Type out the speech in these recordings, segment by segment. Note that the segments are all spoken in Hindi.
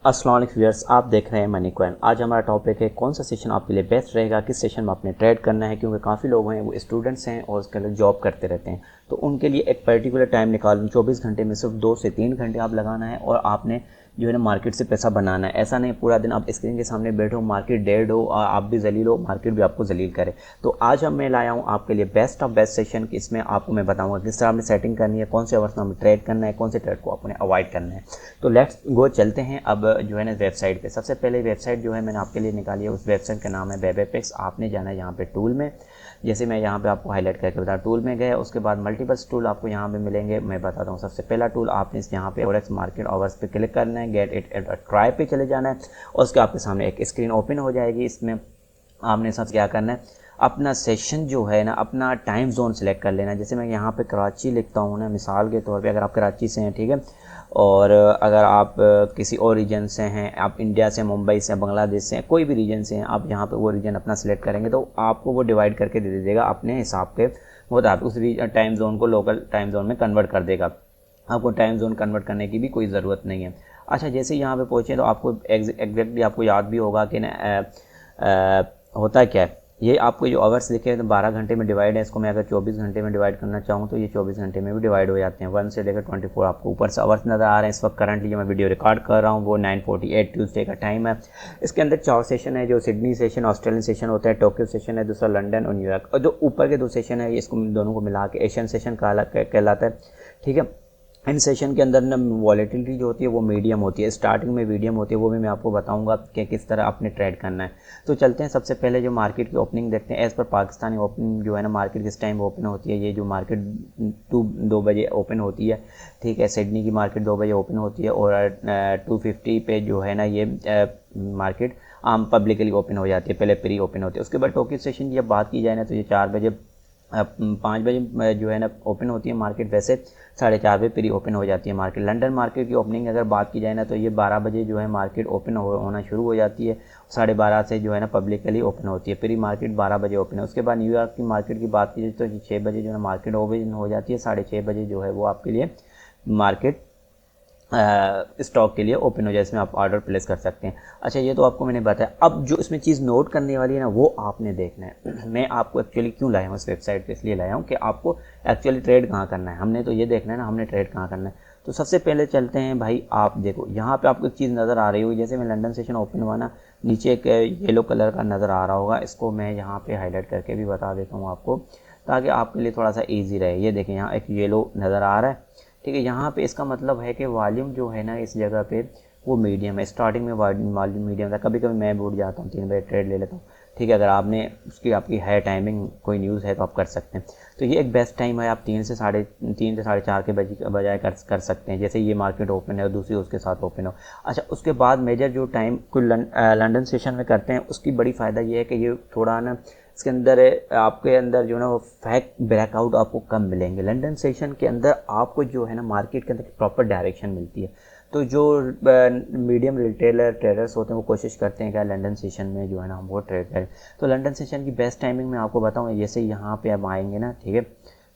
अस्सलाम वालेकुम व्यूअर्स, आप देख रहे हैं मनी कॉइन। आज हमारा टॉपिक है कौन सा सेशन आपके लिए बेस्ट रहेगा, किस सेशन में आपने ट्रेड करना है। क्योंकि काफ़ी लोग हैं वो स्टूडेंट्स हैं और उसके लिए जॉब करते रहते हैं, तो उनके लिए एक पर्टिकुलर टाइम निकालना, 24 घंटे में सिर्फ 2 से 3 घंटे आप लगाना है और आपने जो है ना मार्केट से पैसा बनाना है। ऐसा नहीं पूरा दिन आप स्क्रीन के सामने बैठो, मार्केट डेड हो और आप भी जलील हो, मार्केट भी आपको जलील करे। तो आज मैं लाया हूँ आपके लिए बेस्ट ऑफ बेस्ट सेशन। इसमें आपको मैं बताऊँगा किस तरह आपने सेटिंग करनी है, कौन से आवर्स में हमें ट्रेड करना है, कौन से ट्रेड को आपने अवॉइड करना है। तो लेट्स गो, चलते हैं अब जो है ना वेबसाइट पे। सबसे पहले वेबसाइट जो है मैंने आपके लिए निकाली है, उस वेबसाइट का नाम है वेबएपेक्स। आपने जाना है यहाँ पे टूल में, जैसे मैं यहाँ पे आपको हाईलाइट करके बता, टूल में गए, उसके बाद मल्टीपल्स टूल आपको यहाँ पे मिलेंगे। मैं बताता हूँ, सबसे पहला टूल आपने यहाँ पे फॉरेक्स मार्केट आवर्स पे क्लिक करना है, गेट इट एट ट्राई पे चले जाना है और उसके आपके सामने एक स्क्रीन ओपन हो जाएगी। इसमें आपने सब क्या करना है, अपना सेशन जो है ना, अपना टाइम जोन सेलेक्ट कर लेना। जैसे मैं यहाँ पे कराची लिखता हूँ ना, मिसाल के तौर पे, अगर आप कराची से हैं, ठीक है, और अगर आप किसी और रीजन से हैं, आप इंडिया से, मुंबई से, बांग्लादेश से, कोई भी रीजन से हैं, आप यहाँ पे वो रीजन अपना सेलेक्ट करेंगे तो आपको वो डिवाइड करके दे दीजिएगा अपने हिसाब के मुताबिक। उस टाइम जोन को लोकल टाइम जोन में कन्वर्ट कर देगा। आपको टाइम जोन कन्वर्ट करने की भी कोई ज़रूरत नहीं है। अच्छा, जैसे यहाँ पे पहुँचे तो आपको एग्जैक्टली आपको याद भी होगा कि होता क्या है, ये आपको जो आवर्स लिखे हैं तो 12 घंटे में डिवाइड है। इसको मैं अगर 24 घंटे में डिवाइड करना चाहूँ तो ये 24 घंटे में भी डिवाइड हो जाते हैं। 1 से लेकर 24 आपको ऊपर से आवर्स नज़र आ रहे हैं। इस वक्त करंटली जो मैं वीडियो रिकॉर्ड कर रहा हूँ वो 9:48 ट्यूसडे का टाइम है। इसके अंदर 4 सेशन है, जो सिडनी सेशन, ऑस्ट्रेलियन सेशन होता है, टोक्यो सेशन है, दूसरा लंदन और न्यूयॉर्क, और जो ऊपर के 2 सेशन है इसको दोनों को मिला के एशियन सेशन कहलाता है। ठीक है, इन सेशन के अंदर ना वॉलेटिलिटी जो होती है वो मीडियम होती है, स्टार्टिंग में मीडियम होती है, वो भी मैं आपको बताऊंगा कि किस तरह आपने ट्रेड करना है। तो चलते हैं, सबसे पहले जो मार्केट की ओपनिंग देखते हैं। एज़ पर पाकिस्तानी ओपनिंग जो है ना, मार्केट किस टाइम ओपन होती है, ये जो मार्केट 2 बजे ओपन होती है, ठीक है। सिडनी की मार्केट 2 बजे ओपन होती है और 2:50 पे जो है ना ये मार्केट आम पब्लिकली ओपन हो जाती है, पहले प्री ओपन होती है। उसके बाद टोक्यो सेशन की जब बात की जाए ना तो ये 4 बजे 5 बजे जो है ना ओपन होती है मार्केट, वैसे 4:30 बजे प्री ओपन हो जाती है मार्केट। लंदन मार्केट की ओपनिंग अगर बात की जाए ना तो ये 12 बजे जो है मार्केट ओपन होना शुरू हो जाती है, 12:30 से जो है ना पब्लिकली ओपन होती है। प्री मार्केट 12 बजे ओपन है। उसके बाद न्यूयॉर्क की मार्केट की बात की जाए तो 6 बजे जो है मार्केट ओपन हो जाती है, 6:30 बजे जो है वो आपके लिए मार्केट स्टॉक के लिए ओपन हो जाए, इसमें आप ऑर्डर प्लेस कर सकते हैं। अच्छा, ये तो आपको मैंने बताया। अब जो इसमें चीज़ नोट करने वाली है ना वो आपने देखना है। मैं आपको एक्चुअली क्यों लाया हूँ इस वेबसाइट पे, इसलिए लाया हूँ कि आपको एक्चुअली ट्रेड कहाँ करना है। हमने तो ये देखना है ना, हमने ट्रेड कहाँ करना है। तो सबसे पहले चलते हैं भाई, आप देखो यहाँ पे आपको एक चीज़ नज़र आ रही होगी। जैसे मैं लंदन सेशन ओपन हुआ ना, नीचे एक येलो कलर का नज़र आ रहा होगा, इसको मैं यहाँ पर हाईलाइट करके भी बता देता हूँ आपको, ताकि आपके लिए थोड़ा सा ईजी रहे। ये देखें, यहाँ एक येलो नज़र आ रहा है, ठीक है। यहाँ पे इसका मतलब है कि वॉल्यूम जो है ना इस जगह पे वो मीडियम है। स्टार्टिंग में वॉल्यूम मीडियम था, कभी कभी मैं भी उठ जाता हूँ, 3 बजे ट्रेड ले लेता हूँ, ठीक है। अगर आपने उसकी आपकी है टाइमिंग, कोई न्यूज़ है तो आप कर सकते हैं। तो ये एक बेस्ट टाइम है, आप 3 से 4:30 के बजाय कर सकते हैं। जैसे ये मार्केट ओपन है और दूसरी उसके साथ ओपन हो। अच्छा, उसके बाद मेजर जो टाइम कोई लंदन सेशन में करते हैं, उसकी बड़ी फ़ायदा ये है कि ये थोड़ा ना इसके अंदर आपके अंदर जो है ना वो फैक्ट ब्रेकआउट आपको कम मिलेंगे। लंदन सेशन के अंदर आपको जो है ना मार्केट के अंदर प्रॉपर डायरेक्शन मिलती है। तो जो मीडियम रिटेलर ट्रेडर्स होते हैं वो कोशिश करते हैं कि लंदन सेशन में जो है ना हम वो ट्रेड करें। तो लंदन सेशन की बेस्ट टाइमिंग मैं आपको बताऊँ, जैसे यहाँ पे आप आएंगे ना, ठीक है,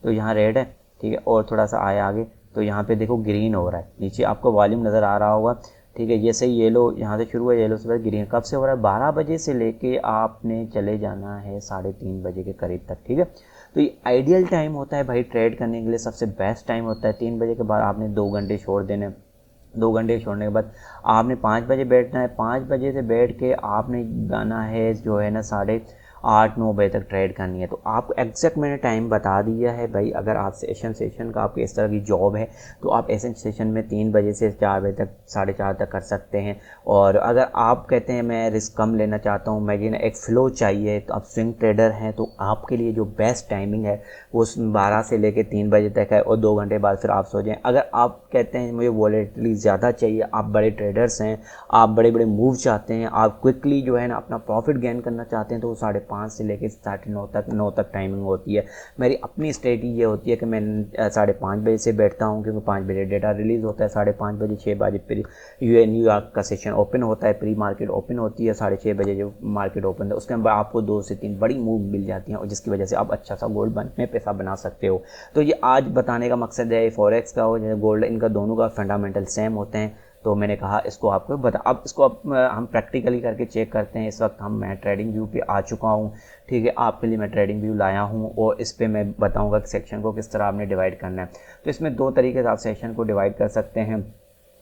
तो यहाँ रेड है, ठीक है, और थोड़ा सा आए आगे तो यहाँ पे देखो ग्रीन हो रहा है, नीचे आपको वॉल्यूम नज़र आ रहा होगा, ठीक है। जैसे येलो यहाँ से शुरू है, येलो से बाद ग्रीन कब से हो रहा है, 12 बजे से लेके आपने चले जाना है 3:30 बजे के करीब तक, ठीक है। तो ये आइडियल टाइम होता है भाई ट्रेड करने के लिए, सबसे बेस्ट टाइम होता है। 3 बजे के बाद आपने 2 घंटे छोड़ देने, 2 घंटे छोड़ने के बाद आपने 5 बजे बैठना है। 5 बजे से बैठ के आपने गाना है जो है ना 8:30-9 बजे तक ट्रेड करनी है। तो आपको एग्जैक्ट मैंने टाइम बता दिया है भाई। अगर आप सेशन का आपकी इस तरह की जॉब है तो आप एशियन सेशन में 3 बजे से 4 बजे तक, 4:30 तक कर सकते हैं। और अगर आप कहते हैं मैं रिस्क कम लेना चाहता हूँ, मुझे ना एक फ़्लो चाहिए, तो आप स्विंग ट्रेडर हैं, तो आपके लिए जो बेस्ट टाइमिंग है वो 12 से लेकर 3 बजे तक है और 2 घंटे बाद फिर आप सो जाएं। अगर आप कहते हैं मुझे वॉलेटिलिटी ज़्यादा चाहिए, आप बड़े ट्रेडर्स हैं, आप बड़े बड़े मूव चाहते हैं, आप क्विकली जो है ना अपना प्रॉफिट गेन करना चाहते हैं, तो वो 5:30 से लेकर 9 तक टाइमिंग होती है। मेरी अपनी स्ट्रेटजी ये होती है कि मैं 5:30 बजे से बैठता हूँ, क्योंकि 5 बजे डेटा रिलीज़ होता है, 5:30 बजे 6 बजे फिर न्यूयॉर्क का सेशन ओपन होता है, प्री मार्केट ओपन होती है, 6:30 बजे जो मार्केट ओपन है उसके बाद आपको 2 से 3 बड़ी मूव मिल जाती हैं और जिसकी वजह से आप अच्छा सा गोल्ड में पैसा बना सकते हो। तो ये आज बताने का मकसद है, फॉरेक्स का हो या गोल्ड, इनका दोनों का फंडामेंटल सेम होते हैं। तो मैंने कहा इसको आपको बता। अब इसको हम प्रैक्टिकली करके चेक करते हैं। इस वक्त मैं ट्रेडिंग व्यू पे आ चुका हूँ, ठीक है। आपके लिए मैं ट्रेडिंग व्यू लाया हूँ और इस पर मैं बताऊँगा कि सेक्शन को किस तरह आपने डिवाइड करना है। तो इसमें 2 तरीके से आप सेक्शन को डिवाइड कर सकते हैं।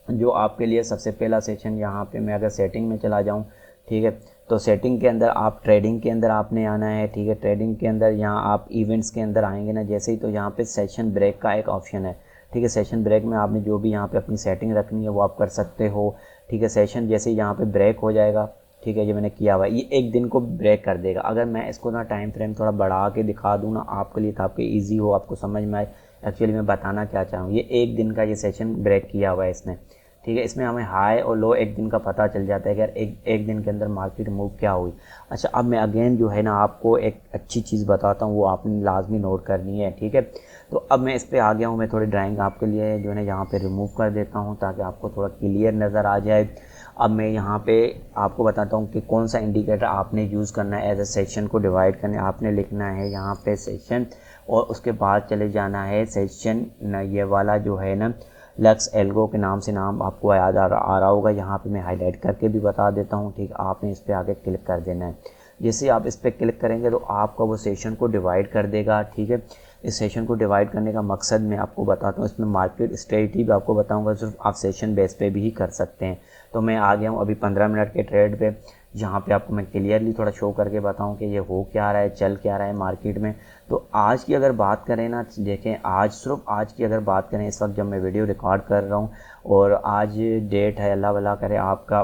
जो आपके लिए सबसे पहला सेक्शन, यहाँ पे मैं अगर सेटिंग में चला जाऊँ, ठीक है, तो सेटिंग के अंदर आप ट्रेडिंग के अंदर आपने आना है, ठीक है। ट्रेडिंग के अंदर यहाँ आप इवेंट्स के अंदर आएंगे ना जैसे ही, तो यहाँ पे सेशन ब्रेक का एक ऑप्शन है, ठीक है। सेशन ब्रेक में आपने जो भी यहाँ पे अपनी सेटिंग रखनी है वो आप कर सकते हो, ठीक है। सेशन जैसे ही यहाँ पे ब्रेक हो जाएगा, ठीक है, ये मैंने किया हुआ है, ये 1 दिन को ब्रेक कर देगा। अगर मैं इसको ना टाइम फ्रेम थोड़ा बढ़ा के दिखा दूँ ना आपके लिए, ताकि ईजी हो, आपको समझ में आए एक्चुअली मैं बताना क्या चाहूँ। ये 1 दिन का ये सेशन ब्रेक किया हुआ है इसने, ठीक है। इसमें हमें हाई और लो 1 दिन का पता चल जाता है कि यार एक दिन के अंदर मार्केट मूव क्या हुई। अच्छा, अब मैं अगेन जो है ना आपको एक अच्छी चीज़ बताता हूँ, वो आपने लाजमी नोट करनी है, ठीक है। तो अब मैं इस पर आ गया हूँ। मैं थोड़ी ड्राइंग आपके लिए जो है ना यहाँ पे रिमूव कर देता हूँ ताकि आपको थोड़ा क्लियर नज़र आ जाए। अब मैं यहाँ पे आपको बताता हूँ कि कौन सा इंडिकेटर आपने यूज़ करना है एज ए सेक्शन को डिवाइड करने। आपने लिखना है यहाँ पे सेक्शन और उसके बाद चले जाना है सेक्शन, ये वाला जो है ना लक्स एल्गो के नाम से नाम आपको याद आ रहा होगा। यहाँ पे मैं हाईलाइट करके भी बता देता हूँ, ठीक। आपने इस पर आगे क्लिक कर देना है। जैसे आप इस पर क्लिक करेंगे तो आपका वो सेशन को डिवाइड कर देगा, ठीक है। इस सेशन को डिवाइड करने का मकसद मैं आपको बताता हूँ। इसमें मार्केट स्ट्रेटजी भी आपको बताऊँगा, सिर्फ आप सेशन बेस पे भी कर सकते हैं। तो मैं आ गया हूँ अभी 15 मिनट के ट्रेड पे, जहाँ पे आपको मैं क्लियरली थोड़ा शो करके बताऊँ कि ये हो क्या रहा है, चल क्या रहा है मार्केट में। तो आज की अगर बात करें ना, देखें आज, सिर्फ आज की अगर बात करें, इस वक्त जब मैं वीडियो रिकॉर्ड कर रहा हूँ और आज डेट है, अल्लाह भला करे आपका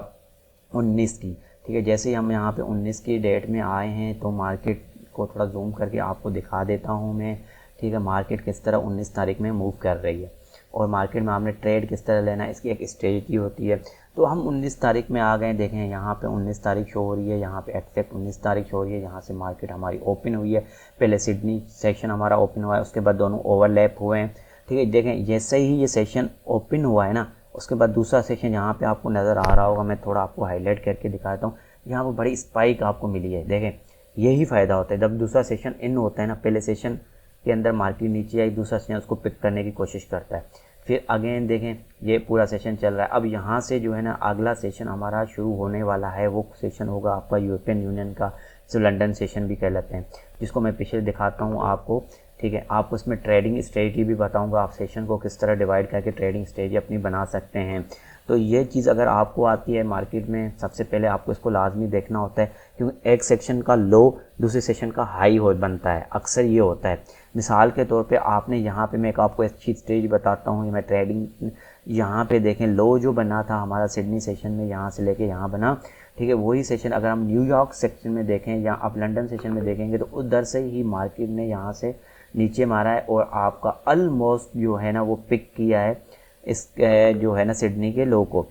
19 की, ठीक है। जैसे ही हम यहाँ पे 19 की डेट में आए हैं तो मार्केट को थोड़ा जूम करके आपको दिखा देता हूँ मैं, ठीक है। मार्केट किस तरह 19 तारीख में मूव कर रही है और मार्केट में आपने ट्रेड किस तरह लेना है, इसकी एक स्ट्रेटजी होती है। तो हम 19 तारीख में आ गए, देखें यहाँ पे 19 तारीख शो हो रही है, यहाँ पे एक्जैक्ट 19 तारीख शो हो रही है। यहाँ से मार्केट हमारी ओपन हुई है, पहले सिडनी सेक्शन हमारा ओपन हुआ है, उसके बाद दोनों ओवरलैप हुए हैं, ठीक है। देखें जैसे ही ये सेशन ओपन हुआ है ना, उसके बाद दूसरा सेशन यहाँ पे आपको नज़र आ रहा होगा, मैं थोड़ा आपको हाईलाइट करके दिखाता हूँ। यहाँ पर बड़ी स्पाइक आपको मिली है, देखें यही फ़ायदा होता है जब दूसरा सेशन इन होता है ना। पहले सेशन के अंदर मार्केट नीचे आई, दूसरा सेशन उसको पिक करने की कोशिश करता है, फिर अगेन देखें ये पूरा सेशन चल रहा है। अब यहाँ से जो है ना अगला सेशन हमारा शुरू होने वाला है, वो सेशन होगा आपका यूरोपियन यूनियन का, जो लंदन सेशन भी कहलाते हैं, जिसको मैं पीछे दिखाता हूँ आपको, ठीक है। आप उसमें ट्रेडिंग स्ट्रेटजी भी बताऊँगा, आप सेशन को किस तरह डिवाइड करके ट्रेडिंग स्ट्रेटजी अपनी बना सकते हैं। तो ये चीज़ अगर आपको आती है मार्केट में, सबसे पहले आपको इसको लाजमी देखना होता है, क्योंकि एक सेक्शन का लो दूसरे सेशन का हाई हो बनता है, अक्सर ये होता है। मिसाल के तौर पे आपने यहाँ पे मैं एक आपको अच्छी स्ट्रेटजी बताता हूँ, मैं ट्रेडिंग यहाँ पे देखें, लो जो बना था हमारा सिडनी सेशन में, यहाँ से लेके यहाँ बना, ठीक है। वही सेशन अगर हम न्यूयॉर्क सेक्शन में देखें या आप लंदन सेशन में देखेंगे तो उधर से ही मार्केट ने यहाँ से नीचे मारा है और आपका ऑलमोस्ट जो है ना वो पिक किया है इस जो है ना सिडनी के लो को।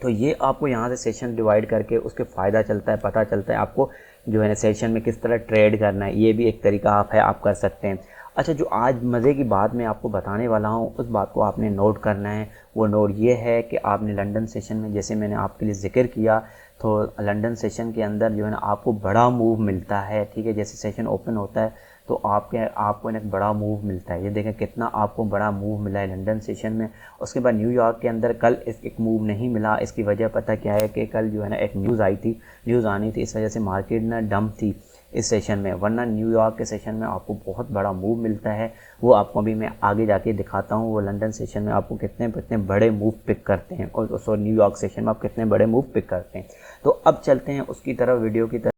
तो ये आपको यहाँ से सेशन डिवाइड करके उसके फ़ायदा चलता है, पता चलता है आपको जो है ना सेशन में किस तरह ट्रेड करना है। ये भी एक तरीका आप कर सकते हैं। अच्छा, जो आज मज़े की बात मैं आपको बताने वाला हूँ उस बात को आपने नोट करना है। वो नोट ये है कि आपने लंदन सेशन में, जैसे मैंने आपके लिए ज़िक्र किया, तो लंदन सेशन के अंदर जो है ना आपको बड़ा मूव मिलता है, ठीक है। जैसे सेशन ओपन होता है तो आपको एक बड़ा मूव मिलता है। ये देखें कितना आपको बड़ा मूव मिला है लंदन सेशन में। उसके बाद न्यूयॉर्क के अंदर कल एक मूव नहीं मिला। इसकी वजह पता क्या है कि कल जो है ना एक न्यूज़ आनी थी, इस वजह से मार्केट ना डंप थी इस सेशन में, वरना न्यूयॉर्क के सेशन में आपको बहुत बड़ा मूव मिलता है। वो आपको अभी मैं आगे जाके दिखाता हूँ, वो लंदन सेशन में आपको कितने बड़े मूव पिक करते हैं और न्यूयॉर्क सेशन में आप कितने बड़े मूव पिक करते हैं। तो अब चलते हैं उसकी तरफ, वीडियो की तरफ।